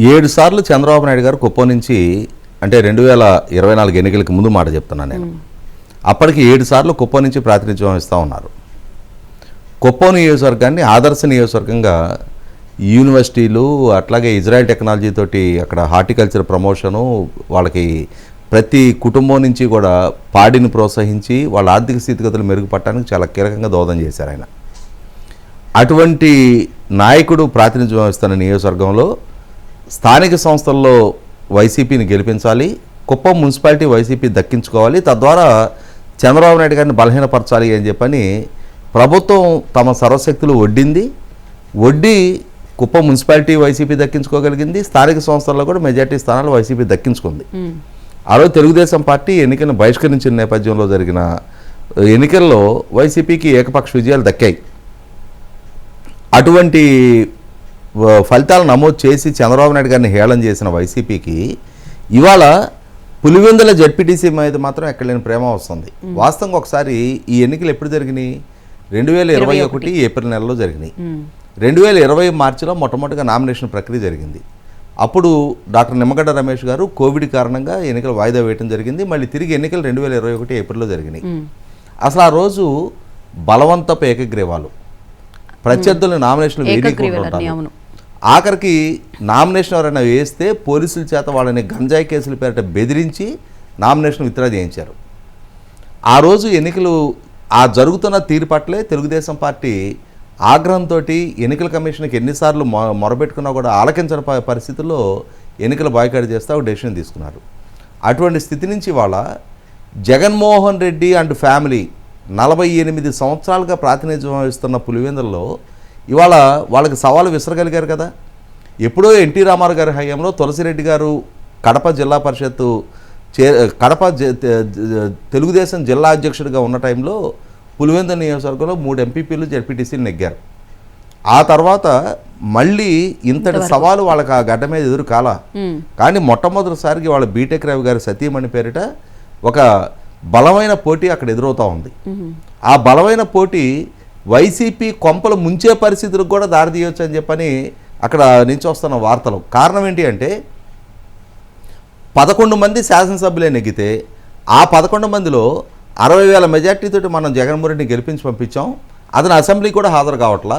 7 సార్లు చంద్రబాబు నాయుడు గారు కుప్పం నుంచి, అంటే 2024 ఎన్నికలకు ముందు మాట చెప్తున్నాను నేను, అప్పటికి 7 సార్లు కుప్పం నుంచి ప్రాతినిధ్యం వహిస్తూ ఉన్నారు. కుప్పం నియోజకవర్గాన్ని ఆదర్శ నియోజకవర్గంగా యూనివర్సిటీలు, అట్లాగే ఇజ్రాయెల్ టెక్నాలజీ తోటి అక్కడ హార్టికల్చర్ ప్రమోషను, వాళ్ళకి ప్రతి కుటుంబం నుంచి కూడా పాడిని ప్రోత్సహించి వాళ్ళ ఆర్థిక స్థితిగతులు మెరుగుపడటానికి చాలా కీలకంగా దోహదం చేశారు ఆయన. అటువంటి నాయకుడు ప్రాతినిధ్యం వహిస్తున్న నియోజకవర్గంలో స్థానిక సంస్థల్లో వైసీపీని గెలిపించాలి, కుప్పం మున్సిపాలిటీ వైసీపీ దక్కించుకోవాలి, తద్వారా చంద్రబాబు నాయుడు గారిని బలహీనపరచాలి అని చెప్పని ప్రభుత్వం తమ సర్వశక్తులు ఒడ్డి కుప్పం మున్సిపాలిటీ వైసీపీ దక్కించుకోగలిగింది. స్థానిక సంస్థల్లో కూడా మెజార్టీ స్థానాలు వైసీపీ దక్కించుకుంది. ఆ రోజు తెలుగుదేశం పార్టీ ఎన్నికలను బహిష్కరించిన నేపథ్యంలో జరిగిన ఎన్నికల్లో వైసీపీకి ఏకపక్ష విజయాలు దక్కాయి. అటువంటి ఫలితాలు నమోదు చేసి చంద్రబాబు నాయుడు గారిని హేళన చేసిన వైసీపీకి ఇవాళ పులివెందుల జడ్పీటీసీ మీద మాత్రం ఎక్కడ లేని ప్రేమ వస్తుంది. వాస్తవంగా ఒకసారి ఈ ఎన్నికలు ఎప్పుడు జరిగినాయి? 2021 ఏప్రిల్ నెలలో జరిగినాయి. 2020 మార్చిలో మొట్టమొదటిగా నామినేషన్ ప్రక్రియ జరిగింది. అప్పుడు డాక్టర్ నిమ్మగడ్డ రమేష్ గారు కోవిడ్ కారణంగా ఎన్నికలు వాయిదా వేయడం జరిగింది. మళ్ళీ తిరిగి ఎన్నికలు 2021 ఏప్రిల్లో జరిగినాయి. అసలు ఆ రోజు బలవంతపు ఏకగ్రీవాలు, ప్రత్యర్థులను నామినేషన్లు వేయకుండా, ఆఖరికి నామినేషన్ ఎవరైనా వేస్తే పోలీసుల చేత వాళ్ళని గంజాయి కేసుల పేరిట బెదిరించి నామినేషన్ విత్డ్రా చేయించారు. ఆ రోజు ఎన్నికలు జరుగుతున్న తీరు పట్లే తెలుగుదేశం పార్టీ ఆగ్రహంతో ఎన్నికల కమిషన్కి ఎన్నిసార్లు మొరబెట్టుకున్నా కూడా ఆలకించని పరిస్థితుల్లో ఎన్నికలు బాయ్కాట్ చేస్తే ఒక డెసిషన్ తీసుకున్నారు. అటువంటి స్థితి నుంచి వాళ్ళ జగన్మోహన్ రెడ్డి అండ్ ఫ్యామిలీ 48 సంవత్సరాలుగా ప్రాతినిధ్యం వహిస్తున్న పులివెందుల్లో ఇవాళ వాళ్ళకి సవాలు విసరగలిగారు కదా. ఎప్పుడో ఎన్టీ రామారావు గారి హయాంలో తులసిరెడ్డి గారు కడప జిల్లా పరిషత్తు తెలుగుదేశం జిల్లా అధ్యక్షుడిగా ఉన్న టైంలో పులివెందుల నియోజకవర్గంలో 3 ఎంపీపీలు జడ్పీటీసీలు నెగ్గారు. ఆ తర్వాత మళ్ళీ ఇంతటి సవాలు వాళ్ళకి ఆ గడ్డ మీద ఎదురు కాల. కానీ మొట్టమొదటిసారికి వాళ్ళ బీటెక్ రవి గారి సతీమణి పేరిట ఒక బలమైన పోటీ అక్కడ ఎదురవుతూ ఉంది. ఆ బలమైన పోటీ వైసీపీ కొంపలు ముంచే పరిస్థితులకు కూడా దారితీయవచ్చు అని చెప్పని అక్కడ నుంచి వస్తున్న వార్తలు. కారణం ఏంటి అంటే 11 మంది శాసనసభ్యులే నెగ్గితే ఆ 11 మందిలో 60,000 మెజార్టీతోటి మనం జగన్మోహన్ రెడ్డిని గెలిపించి పంపించాం. అతను అసెంబ్లీ కూడా హాజరు కావట్లా.